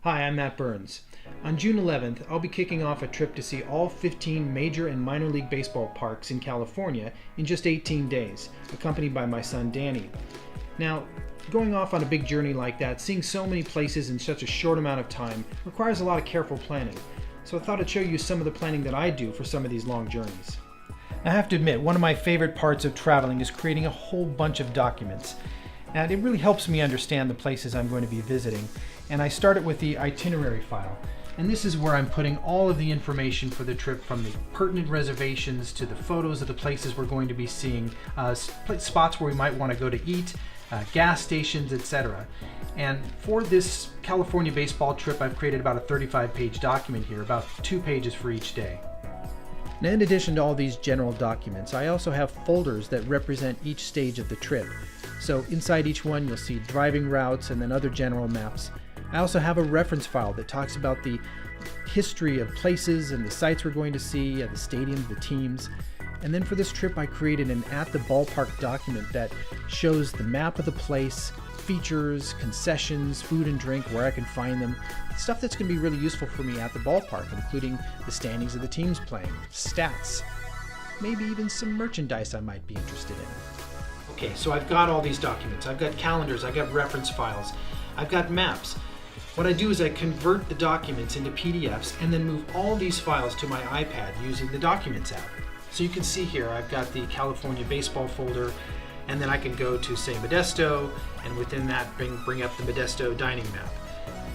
Hi, I'm Matt Burns. On June 11th, I'll be kicking off a trip to see all 15 major and minor league baseball parks in California in just 18 days, accompanied by my son Danny. Now, going off on a big journey like that, seeing so many places in such a short amount of time, requires a lot of careful planning. So I thought I'd show you some of the planning that I do for some of these long journeys. I have to admit, one of my favorite parts of traveling is creating a whole bunch of documents. And it really helps me understand the places I'm going to be visiting. And I start it with the itinerary file. And this is where I'm putting all of the information for the trip, from the pertinent reservations to the photos of the places we're going to be seeing, spots where we might want to go to eat, gas stations, etc. And for this California baseball trip, I've created about a 35-page document here, about 2 pages for each day. Now, in addition to all these general documents, I also have folders that represent each stage of the trip. So inside each one, you'll see driving routes and then other general maps. I also have a reference file that talks about the history of places and the sites we're going to see, and the stadiums, the teams. And then for this trip, I created an At the Ballpark document that shows the map of the place, features, concessions, food and drink, where I can find them, stuff that's going to be really useful for me at the ballpark, including the standings of the teams playing, stats, maybe even some merchandise I might be interested in. Okay, so I've got all these documents. I've got calendars, I've got reference files, I've got maps. What I do is I convert the documents into PDFs and then move all these files to my iPad using the Documents app. So you can see here I've got the California baseball folder, and then I can go to, say, Modesto, and within that bring up the Modesto dining map.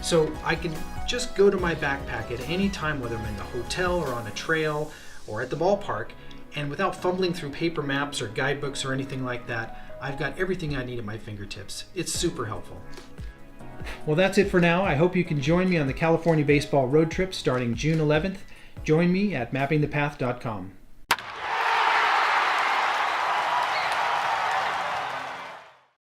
So I can just go to my backpack at any time, whether I'm in the hotel or on a trail or at the ballpark, and without fumbling through paper maps or guidebooks or anything like that, I've got everything I need at my fingertips. It's super helpful. Well, that's it for now. I hope you can join me on the California baseball road trip starting June 11th. Join me at mappingthepath.com.